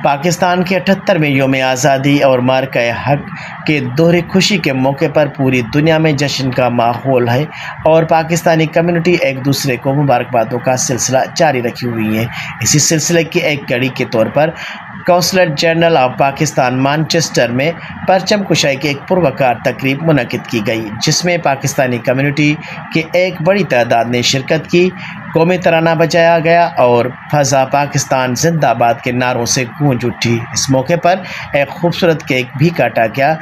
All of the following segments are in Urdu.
پاکستان کے 78ویں یوم آزادی اور مارکہ حق کے دوہری خوشی کے موقع پر پوری دنیا میں جشن کا ماحول ہے اور پاکستانی کمیونٹی ایک دوسرے کو مبارکبادوں کا سلسلہ جاری رکھی ہوئی ہے۔ اسی سلسلے کی ایک کڑی کے طور پر consulate general of Pakistan Manchester میں پرچم کشائی کی ایک پروکار تقریب منعقد کی گئی، جس میں پاکستانی کمیونٹی کی ایک بڑی تعداد نے شرکت کی۔ قومی ترانہ بجایا گیا اور فضا پاکستان زندہ باد کے نعروں سے گونج اٹھی۔ اس موقع پر ایک خوبصورت کیک بھی کاٹا گیا،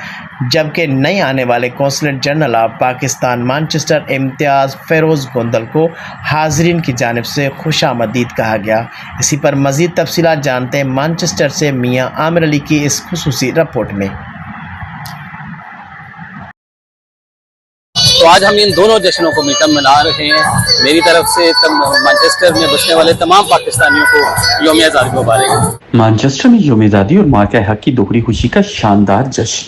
جبکہ نئے آنے والے consulate general of Pakistan Manchester امتیاز فیروز گوندل کو حاضرین کی جانب سے خوش آمدید کہا گیا۔ اسی پر مزید تفصیلات جانتے ہیں مانچسٹر سے میاں عامر علی کی اس خصوصی رپورٹ میں۔ تو آج ہم ان دونوں جشنوں کو مل کر منا رہے ہیں۔ میری طرف سے مانچسٹر میں بسنے والے تمام پاکستانیوں کو یوم آزادی مبارک۔ مانچسٹر میں یوم آزادی اور مارکہ حق کی دوہری خوشی کا شاندار جشن۔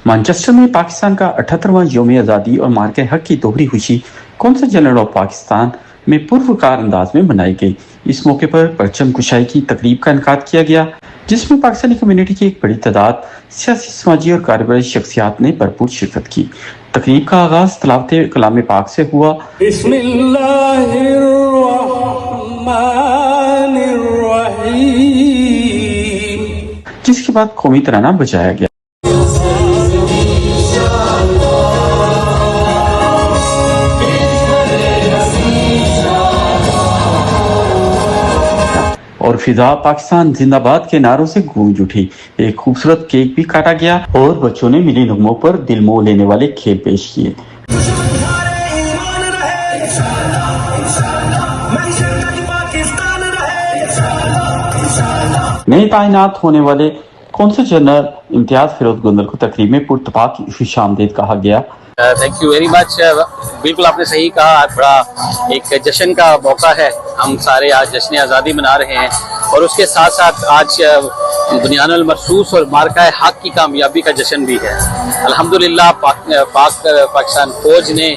مانچسٹر میں پاکستان کا 78واں یوم آزادی اور مارکہ حق کی دوہری خوشی قونصل جنرل آف پاکستان میں پروکار انداز میں منائی گئی۔ اس موقع پر پرچم کشائی کی تقریب کا انعقاد کیا گیا، جس میں پاکستانی کمیونٹی کی ایک بڑی تعداد سیاسی، سماجی اور کاروباری شخصیات نے بھرپور شرکت کی۔ تقریب کا آغاز تلاوت کلام پاک سے ہوا۔ بسم اللہ الرحمن الرحیم، جس کے بعد قومی ترانہ بجایا گیا۔ اور فضا پاکستان زندہ باد کے نعروں سے گونج اٹھی۔ ایک خوبصورت کیک بھی کاٹا گیا اور بچوں نے ملی نغموں پر دل موہ لینے والے کھیل پیش کیے۔ نئے تعینات ہونے والے قونصل جنرل امتیاز فیروز گوندل کو تقریب میں پرتپاک خوش آمدید کہا گیا۔ Thank you very much. بالکل آپ نے صحیح کہا، آج بڑا ایک جشن کا موقع ہے۔ ہم سارے آج جشن آزادی منا رہے ہیں اور اس کے ساتھ ساتھ آج بنیان المرصوص اور مارکہ حق کی کامیابی کا جشن بھی ہے۔ الحمدللہ پاکستان فوج نے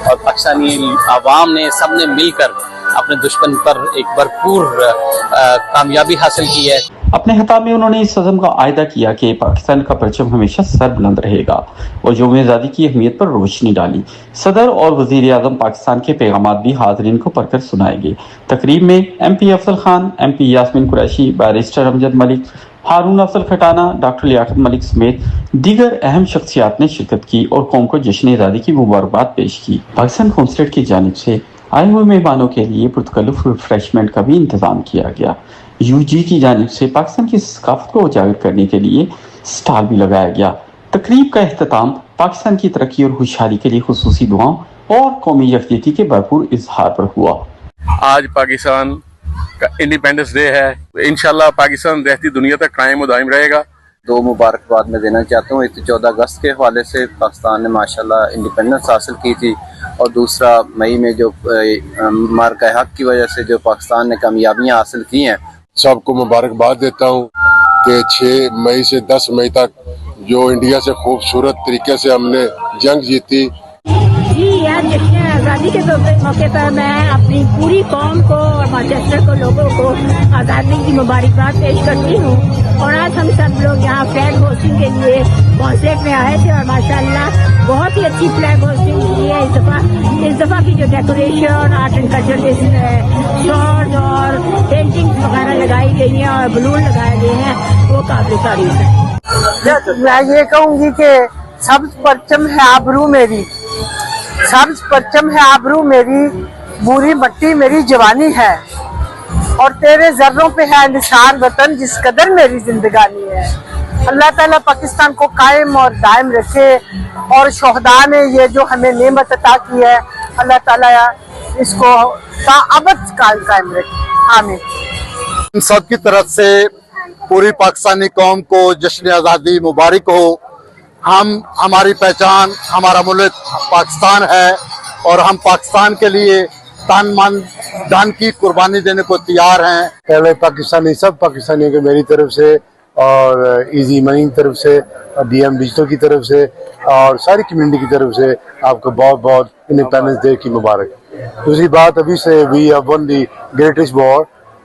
اور پاکستانی عوام نے سب نے مل کر اپنے دشمن پر ایک بھرپور کامیابی حاصل کی ہے۔ اپنے خطاب میں انہوں نے اس عزم کا اعادہ کیا کہ پاکستان کا پرچم ہمیشہ سر بلند رہے گا اور یوم آزادی کی اہمیت پر روشنی ڈالی۔ صدر اور وزیر اعظم پاکستان کے پیغامات بھی حاضرین کو پڑھ کر سنائے گئے۔ تقریب میں M P Afzal Khan, M P Yasmeen Qureshi, barrister Amjad Malik, Haroon Afzal Khatana, doctor Liaquat Malik سمیت دیگر اہم شخصیات نے شرکت کی اور قوم کو جشن آزادی کی مبارکباد پیش کی۔ پاکستان قونصلیٹ کی جانب سے آئے ہوئے مہمانوں کے لیے پرتکلف ریفریشمنٹ کا بھی انتظام کیا گیا۔ یو جی کی جانب سے پاکستان کی ثقافت کو اجاگر کرنے کے لیے سٹال بھی لگایا گیا۔ تقریب کا اختتام پاکستان کی ترقی اور خوشحالی کے لیے خصوصی دعاؤں اور قومی یکجہتی کے بھرپور اظہار پر ہوا۔ آج پاکستان کا انڈیپینڈنس ڈے ہے، انشاءاللہ پاکستان رہتی دنیا تک قائم و دائم رہے گا۔ دو مبارکباد میں دینا چاہتا ہوں۔ ایک 14 اگست کے حوالے سے پاکستان نے ماشاءاللہ انڈیپینڈنس حاصل کی تھی، اور دوسرا مئی میں جو مارکہ حق کی وجہ سے جو پاکستان نے کامیابیاں حاصل کی ہیں۔ سب کو مبارکباد دیتا ہوں کہ 6 مئی سے 10 مئی تک جو انڈیا سے خوبصورت طریقے سے ہم نے جنگ جیتی۔ جی یار، جشن آزادی کے موقع پر میں اپنی پوری قوم کو اور مانچسٹر کو لوگوں کو آزادی کی مبارکباد پیش کرتی ہوں۔ اور آج ہم سب لوگ یہاں فلیگ ہوسٹنگ کے لیے قونصلیٹ میں آئے تھے اور ماشاءاللہ بہت ہی اچھی فلیگ ہوسٹنگ کی ہے۔ اس دفعہ کی جو decoration, art and culture short اور پینٹنگ وغیرہ لگائی گئی ہیں اور بلون لگائے گئے ہیں، وہ قابل تعریف ہے۔ میں یہ کہوں گی کہ سبز پرچم ہے آبرو میری، سبز پرچم ہے آبرو میری، بوری مٹی میری جوانی ہے، اور تیرے ذروں پہ ہے نثار وطن جس قدر میری زندگانی ہے۔ اللہ تعالیٰ پاکستان کو قائم اور دائم رکھے، اور شہداء نے یہ جو ہمیں نعمت عطا کی ہے، اللہ تعالیٰ اس کو تا ابد قائم رکھے، آمین۔ ہم سب کی طرف سے پوری پاکستانی قوم کو جشن آزادی مبارک ہو۔ ہماری پہچان، ہمارا ملک پاکستان ہے، اور ہم پاکستان کے لیے تن من دھن کی قربانی دینے کو تیار ہیں۔ پہلے پاکستانی سب پاکستانیوں کے میری طرف سے اور ایزی منی کی طرف سے اور ڈی ایم ڈیجیٹل کی طرف سے اور ساری کمیونٹی کی طرف سے آپ کو بہت بہت انڈیپینڈنس ڈے کی مبارک۔ دوسری بات، ابھی سے we have won the greatest war,